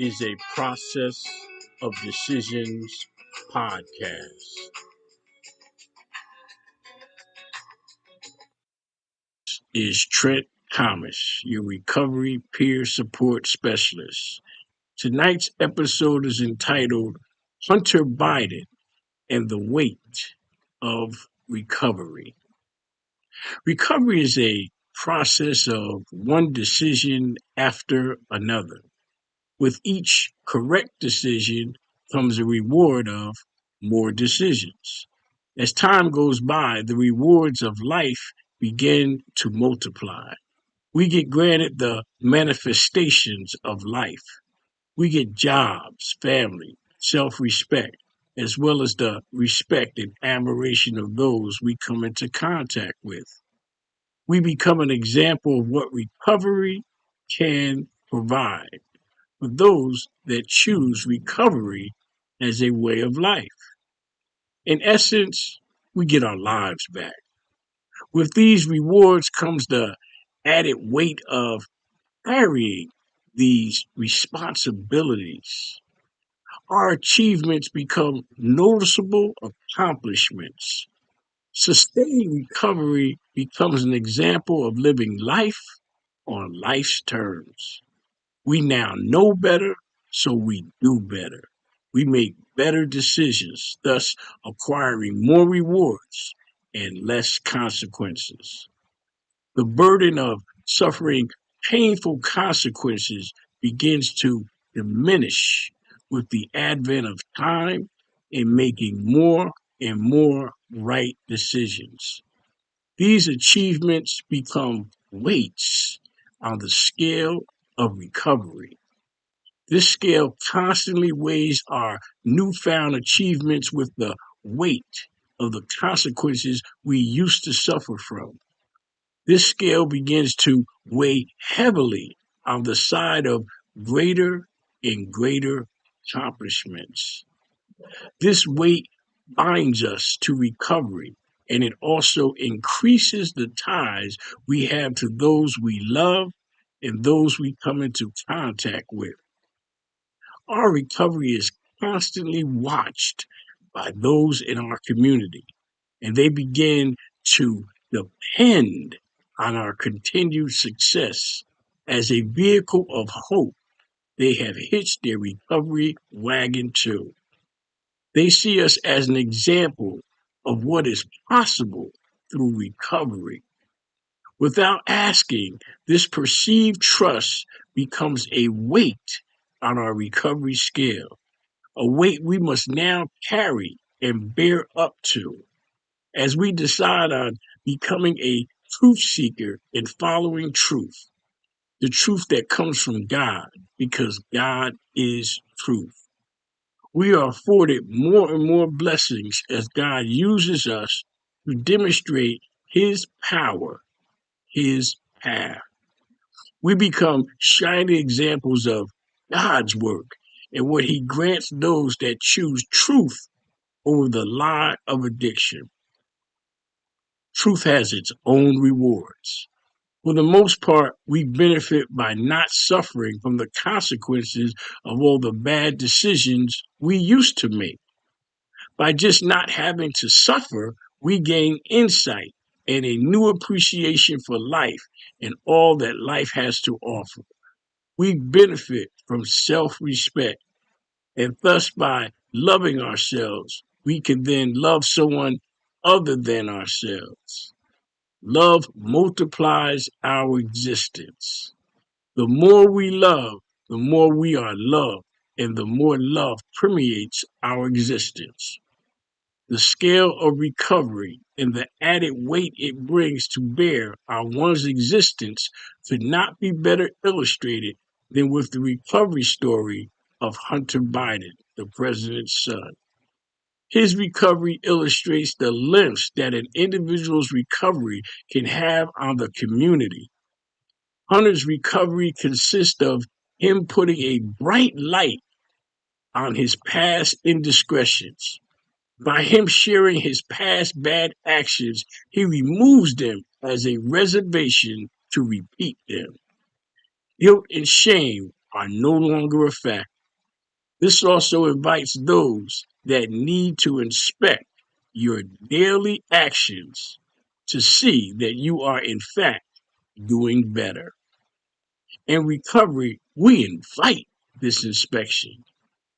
is a process of decisions podcast. Is Trent Thomas, your recovery peer support specialist. Tonight's episode is entitled Hunter Biden and the Weight of Recovery. Recovery is a process of one decision after another. With each correct decision comes a reward of more decisions. As time goes by, the rewards of life begin to multiply. We get granted the manifestations of life. We get jobs, family, self-respect, as well as the respect and admiration of those we come into contact with. We become an example of what recovery can provide for those that choose recovery as a way of life. In essence, we get our lives back. With these rewards comes the added weight of carrying these responsibilities. Our achievements become noticeable accomplishments. Sustained recovery becomes an example of living life on life's terms. We now know better, so we do better. We make better decisions, thus acquiring more rewards and less consequences. The burden of suffering painful consequences begins to diminish with the advent of time in making more and more right decisions. These achievements become weights on the scale of recovery. This scale constantly weighs our newfound achievements with the weight of the consequences we used to suffer from. This scale begins to weigh heavily on the side of greater and greater accomplishments. This weight binds us to recovery, and it also increases the ties we have to those we love and those we come into contact with. Our recovery is constantly watched by those in our community, and they begin to depend on our continued success as a vehicle of hope they have hitched their recovery wagon to. They see us as an example of what is possible through recovery. Without asking, this perceived trust becomes a weight on our recovery scale, a weight we must now carry and bear up to as we decide on becoming a truth seeker and following truth, the truth that comes from God, because God is truth. We are afforded more and more blessings as God uses us to demonstrate His power, His path. We become shining examples of God's work and what He grants those that choose truth over the lie of addiction. Truth has its own rewards. For the most part, we benefit by not suffering from the consequences of all the bad decisions we used to make. By just not having to suffer, we gain insight and a new appreciation for life and all that life has to offer. We benefit from self-respect, and thus by loving ourselves, we can then love someone other than ourselves. Love multiplies our existence. The more we love, the more we are loved, and the more love permeates our existence. The scale of recovery and the added weight it brings to bear on one's existence could not be better illustrated than with the recovery story of Hunter Biden, the president's son. His recovery illustrates the lengths that an individual's recovery can have on the community. Hunter's recovery consists of him putting a bright light on his past indiscretions. By him sharing his past bad actions, he removes them as a reservation to repeat them. Guilt and shame are no longer a fact. This also invites those that need to inspect your daily actions to see that you are, in fact, doing better. In recovery, we invite this inspection.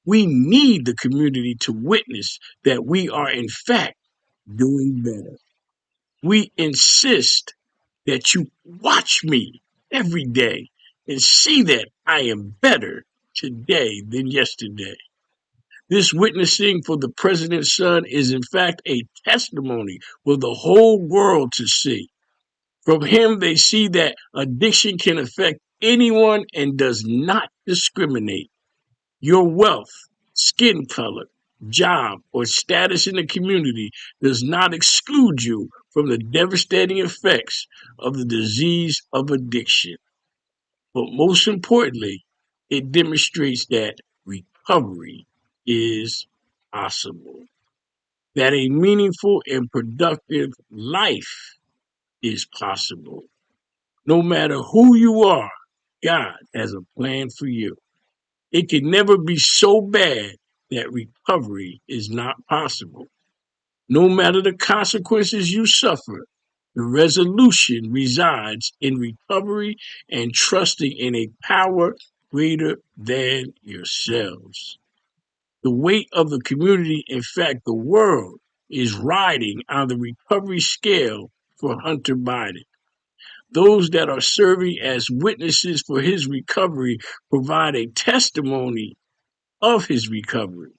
We need the community to witness that we are, in fact, doing better. We insist that you watch me every day and see that I am better today than yesterday. This witnessing for the president's son is, in fact, a testimony for the whole world to see. From him, they see that addiction can affect anyone and does not discriminate. Your wealth, skin color, job, or status in the community does not exclude you from the devastating effects of the disease of addiction. But most importantly, it demonstrates that recovery is possible, that a meaningful and productive life is possible. No matter who you are, God has a plan for you. It can never be so bad that recovery is not possible. No matter the consequences you suffer, the resolution resides in recovery and trusting in a power greater than yourselves. The weight of the community, in fact, the world, is riding on the recovery scale for Hunter Biden. Those that are serving as witnesses for his recovery provide a testimony of his recovery.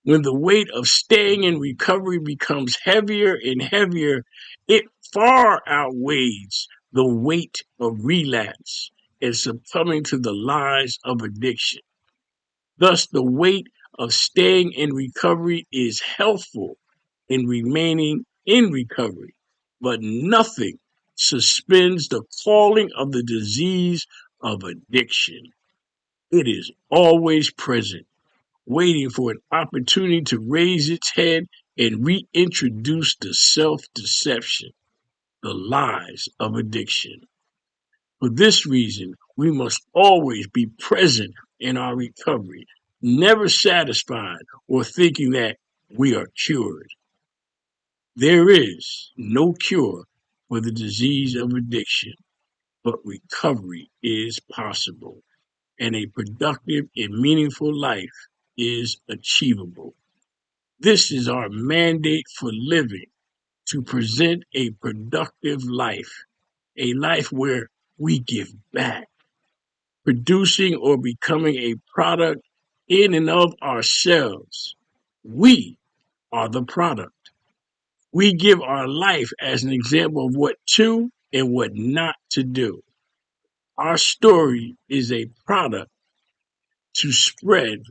When the weight of staying in recovery becomes heavier and heavier, it far outweighs the weight of relapse and succumbing to the lies of addiction. Thus, the weight of staying in recovery is helpful in remaining in recovery, but nothing suspends the calling of the disease of addiction. It is always present, waiting for an opportunity to raise its head and reintroduce the self-deception, the lies of addiction. For this reason, we must always be present in our recovery, never satisfied or thinking that we are cured. There is no cure for the disease of addiction, but recovery is possible, and a productive and meaningful life is achievable. This is our mandate for living, to present a productive life, a life where we give back, producing or becoming a product in and of ourselves. We are the product. We give our life as an example of what to and what not to do. Our story is a product to spread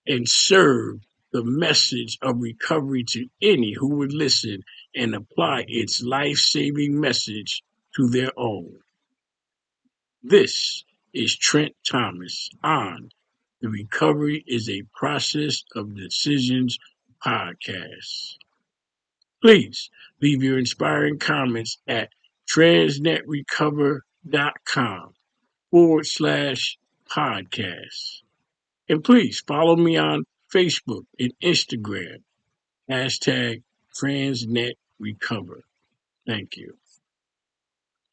and serve the message of recovery to any who would listen and apply its life-saving message to their own. This is Trent Thomas on the Recovery is a Process of Decisions podcast. Please leave your inspiring comments at transnetrecover.com/podcast. And please follow me on Facebook and Instagram, #TransNetRecover. Thank you.